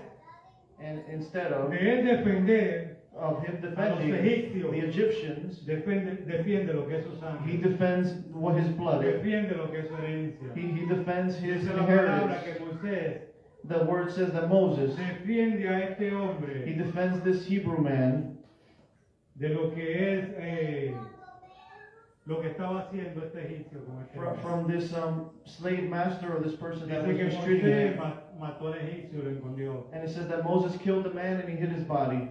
And instead of de él defender, him a los defending egipcios, the Egyptians, defiende lo que es su he sangre, defends what his blood is. defiende lo que es su herencia. He defends his Dice la palabra inheritance. que Moisés The word says that Moses, defiende a este he hombre defends this Hebrew man de lo que es lo que estaba haciendo este egipcio con este hombre. from this slave master or this person that was Dice que mistreating Moisés him. mató al egipcio y lo escondió. And it says that Moses killed the man and he hid his body.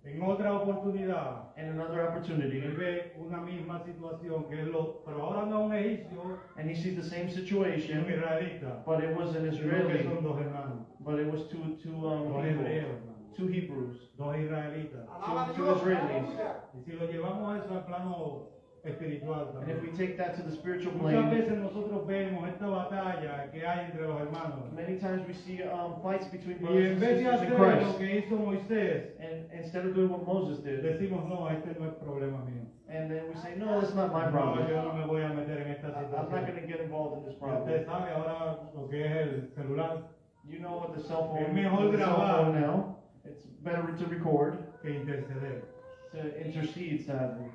En otra oportunidad, And another opportunity, él ve una misma situación que es pero ahora no es un egipcio, and he sees the same sino un situation, israelita, but it was an sino que Israeli, son dos hermanos, but it was two dos people, hebreos, hermano, two Hebrews, dos israelitas. two Israelis. Y si lo llevamos eso al plano espiritual And if también. we take that to the spiritual Muchas plane, veces nosotros vemos esta batalla que hay entre los hermanos. many times we see fights between Y brothers en and vez de sisters in hacer lo Christ. que hizo Moisés, And instead of doing what Moses did, decimos, no, este no es problema mío. and then we say, no, that's not my No, problem. yo no me voy a meter en esta I'm not going situación. to get involved in this Y problem. usted sabe ahora lo que es el celular, You know what the cell phone, Es mejor the cell grabar. phone now. It's better to record, que interceder. to intercede, sadly.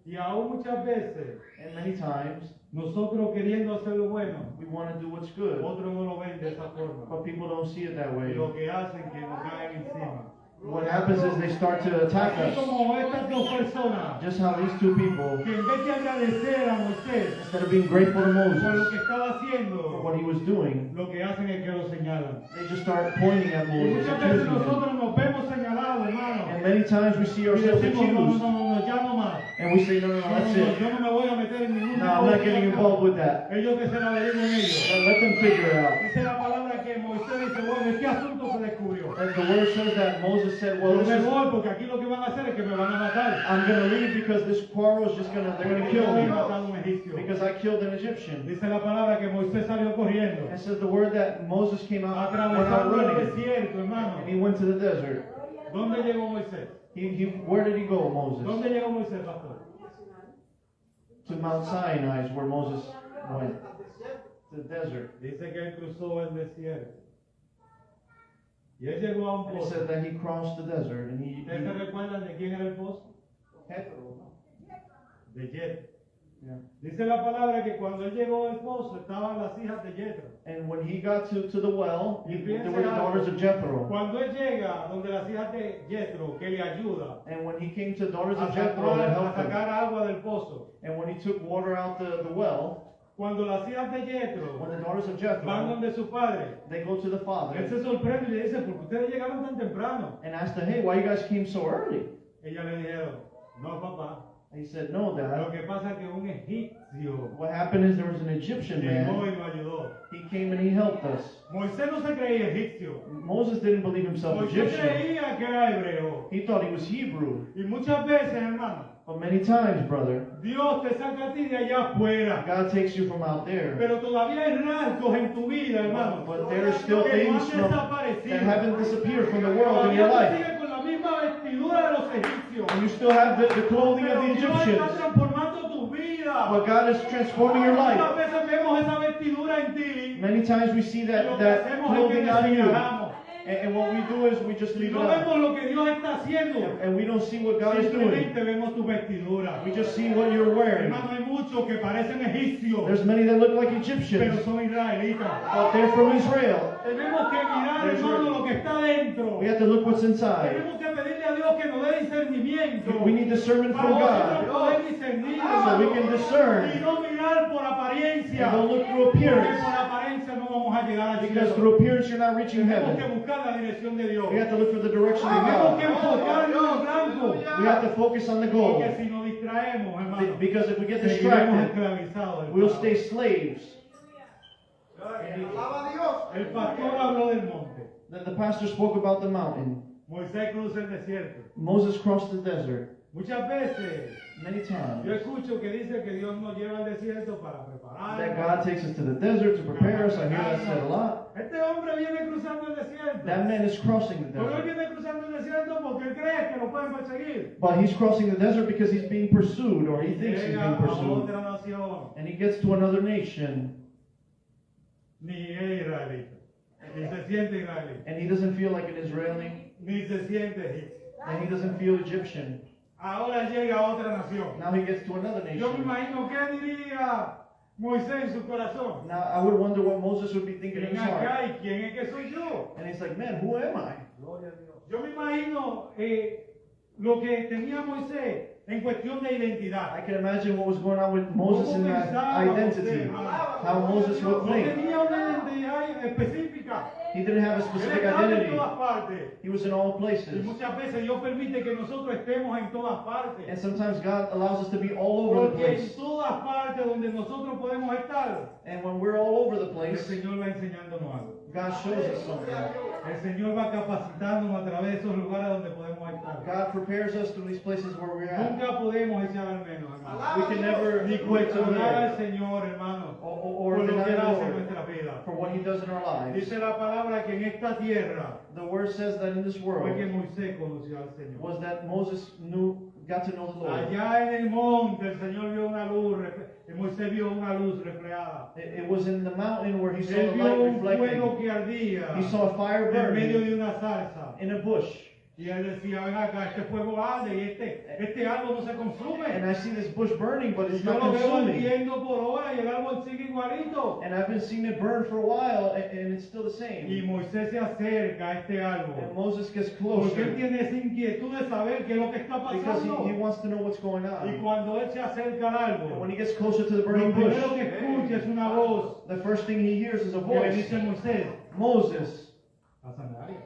Y aún muchas veces, And many times, nosotros queriendo hacer lo bueno, we want to do what's good, otros no lo ven de esa forma. but people don't see it that Y way. lo que hacen es que nos caen encima. What happens is they start to attack Así us. como estas dos personas, Just how these two people, que en vez de agradecer a Moisés instead of being grateful to por lo Moses que estaba for haciendo, what he was doing, lo que hacen es que lo señalan. they just start pointing at Y Moses, muchas veces accusing him. nosotros nos vemos señalados, hermano. And many times we see Y ourselves decimos, no, accused. no, no, no, ya no más. And we say, no, no, no, No, that's no, it. yo no me voy a meter en ningún No, I'm not getting involved with that. Ellos que se la averigüen ellos. Let them figure it out. Dice la palabra que Moisés dice, bueno, ¿qué asunto se descubrió? And the word says that Moses said, well, Yo this me is, voy porque aquí lo que van a hacer es que me van a matar. I'm going to leave because this quarrel is just going to, they're going to Yo kill he me. matado a un egipcio. Because I killed an Egyptian. Dice la palabra que Moisés salió corriendo, And it says the word that Moses came out, went out atravesando el running. desierto, hermano. And he went to the desert. ¿Dónde llegó Moisés? Where did he go, Moses? ¿Dónde llegó Moisés, pastor? To Mount Sinai is where Moses went. To the desert. Dice que él cruzó el desierto. Y él llegó a un And it pozo. said that he crossed the desert and ¿Ustedes se recuerdan de quién era el pozo? De Jethro. Yeah. Dice la palabra que cuando él llegó al pozo estaban las hijas de Jethro. And when he got to the well, Y there piense were the daughters of Jethro. Cuando él llega donde las hijas de Jethro, que le ayuda And when he came to the daughters a of Jethro that helped him, sacar agua del pozo. and when he took water out the well, Cuando las hijas de when Jethro the daughters of van Jethro, donde su padre, they go to the él father se sorprende y le dice, ¿por qué ustedes llegaron tan temprano? and asked them, hey, why you guys came so early? Ella le dijeron, no papá, And he said, no, lo Dad. que pasa es que un egipcio What happened is there was an Egyptian llegó man. y nos ayudó. He came and he helped us. Moisés no se creía egipcio. Moses didn't believe himself Moisés Egyptian. creía que era hebreo. He thought he was Hebrew. Y muchas veces, hermano, But many times, brother, Dios te saca a ti de allá afuera. God takes you from out there. Pero todavía hay rasgos en tu vida, hermano. But there are still que no things han from, desaparecido. that haven't disappeared from the world in your Todavía tú life. sigues con la misma vestidura de los egipcios. And you still have the clothing Pero of the Dios está Egyptians. transformando tu vida. But God is transforming your Muchas life. veces vemos esa vestidura en ti. Many times we see Y lo that, que that hacemos es que clothing te on you. señalamos. And what we do is we just Y leave it no out. vemos lo que Dios está haciendo. And we don't see what God is doing. Simplemente vemos tu vestidura. We just see what you're wearing. Hermano, hay muchos que parecen egipcios, There's many that look like pero Egyptians, son israelitas. but they're from Israel. Tenemos que mirar, hermano, lo que está dentro. We have to look what's inside. Tenemos que pedirle a Dios que nos dé discernimiento. We need discernment Para from nosotros God poder discernir, so we can y discern no mirar por apariencia. and don't look through Porque appearance. por apariencia no vamos a llegar al Because cielo. through appearance you're not reaching Tenemos que heaven. buscar la dirección de Dios. We have to look for the direction of Tenemos que God. enfocarnos en el blanco. We have to focus on the goal. Porque si nos distraemos, hermano, Because if we get seguiremos distracted, esclavizados del we'll pecado. stay slaves. El pastor habló del monte. Then the pastor spoke about the mountain. Moisés cruza el desierto. Moses crossed the desert Muchas veces many yo times. escucho que dice que Dios nos lleva al desierto para preparar. That God takes us to the desert to prepare us. I hear that said a lot. Este hombre viene cruzando el desierto. That man is crossing the Pero él desert. viene cruzando el desierto porque él cree que lo pueden perseguir. But he's crossing the desert because he's being pursued, or he thinks he's Llega being a pursued. otra nación, And he gets to another nation, ni es israelita, ni se siente israelita, and he doesn't feel like an Israeli, ni se siente egipcio. and he doesn't feel Egyptian. Ahora llega a otra nación. Now he gets to another Yo me nation. imagino qué diría Moisés en su corazón. Now I would wonder what Moses would be thinking in Ven his acá, heart. ¿y quién es que soy yo? And he's like, man, who am I? Yo me imagino lo que tenía Moisés en cuestión de I identidad. can imagine what was going on with Moses in that identity, how Moses would No think. tenía una identidad específica. He didn't have a Él specific estaba en identity. todas partes. He was in all Y places. muchas veces Dios permite que nosotros estemos en todas And partes. sometimes God allows us to be all over the Porque en place. todas partes donde nosotros podemos estar, And when we're all over the el place, Señor va enseñándonos algo. God shows us something. El Señor va capacitándonos a través de esos lugares donde podemos estar. God prepares us through these places where we're at. Nunca podemos echar al menos, hermano. We can never Ni quit to cuestionar al live Señor, hermano, or por lo que deny Él the hace en Lord nuestra vida. for what He does in our lives. Dice la palabra que en esta tierra The word says that in this fue que world Moisés conoció al Señor. was that Moses got to know the Lord. Allá en el monte el Señor vio una luz, Moisés vio una luz reflejada. It was in the mountain where he saw Él the vio light un fuego reflecting. que ardía He saw a fire en medio de burning una zarza. in a bush. Y él decía, ven acá, este fuego arde y este árbol no se And consume. I see this bush burning, but Y it's yo not lo veo consuming. ardiendo por hora y el árbol sigue igualito. And I've been seeing it burn for a while, and it's still the Y same. Moisés se acerca a este And árbol. Moses gets Porque él closer tiene esa inquietud de saber qué es lo que está because he pasando. wants to know what's going Y on. cuando él se acerca al And when árbol, he gets closer to the lo burning bush, primero que escucha es una voz the first thing he hears is a que le voice. dice a Moisés, Moses, la sandalia.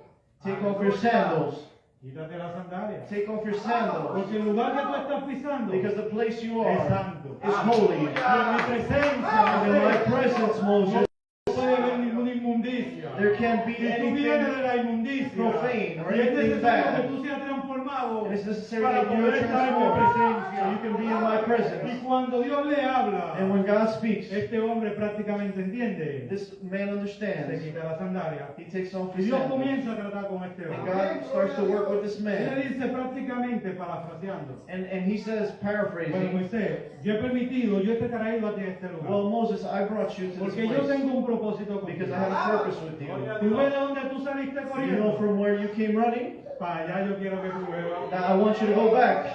take off your sandals. Quítate la sandalia. Take off your sandals. Porque el lugar que tú estás pisando Because the place you es are santo. is holy. Y en mi presencia, And in my Moisés, presence, Moses, no puede haber ninguna inmundicia. there can't be Si tú vienes de anything, la inmundicia, profane or y es anything necesario bad, que tú seas transformado and it's necessary para that you poder are estar en mi transformed so presencia. you can be in my Y presence. cuando Dios le habla, And when God speaks, este hombre prácticamente entiende. this man Se understands. quita la sandalia. He takes off Y his Dios sandals. comienza a tratar con este And hombre. God starts to work with this Y le man. dice prácticamente, parafraseando, And he says, bueno paraphrasing, Moisés, yo he permitido, yo te he traído a ti a este lugar. well, Moses, I brought you to Porque this yo place tengo un propósito because contigo. I have a purpose with you. ¿Tú ves de dónde tú saliste You know corriendo? from where you came running? Para allá yo quiero que tú vuelvas. Now I want you to go back.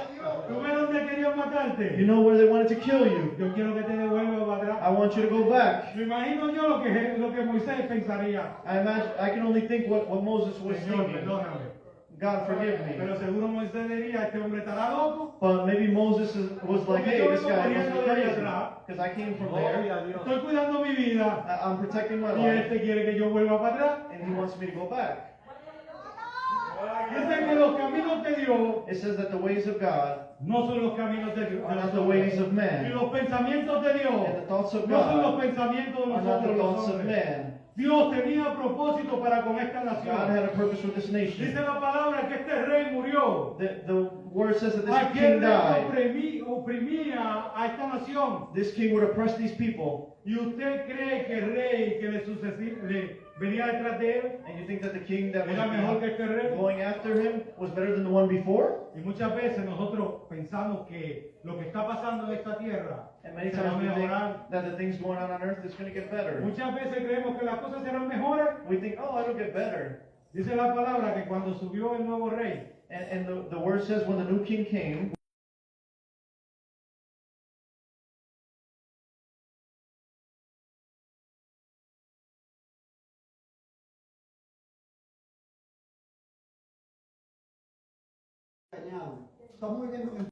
¿Tú ves dónde querían matarte? You know where they wanted to kill you. Yo quiero que te devuelvas para atrás. I want you to go back. Me imagino yo lo que Moisés pensaría. I can only think what Moses was Señor, thinking. perdóname. God forgive me. Pero seguro Moisés diría, este hombre estará loco. But maybe Moses was like, hey, this guy must be crazy. Because I came from there. Estoy cuidando mi vida. I'm protecting my Y life. este quiere que yo vuelva para atrás. And he wants me to go back. Dice que los caminos de Dios It says that the ways of God no son los caminos de Dios. are not the ways of Y man. los pensamientos de Dios And the thoughts of no son los God pensamientos de are not the nosotros los thoughts of hombres. man. Dios tenía propósito para con esta God nación. had a purpose with this Dice nation. la palabra que este rey murió. The word says that this Aquel king rey died. oprimía a esta nación. This king would oppress these people. ¿Y usted cree que el rey que le venía detrás de él And you think that the king that era mejor que was este rey? going after him was better than the one before? Y muchas veces nosotros pensamos que lo que está pasando en esta tierra And many se va a times we think mejorar. that the things going on earth is going to get better. Muchas veces creemos que las cosas serán mejores. We think, oh, it'll get better. Dice la palabra que cuando subió el nuevo rey, And the word says when the new king came, Está muy bien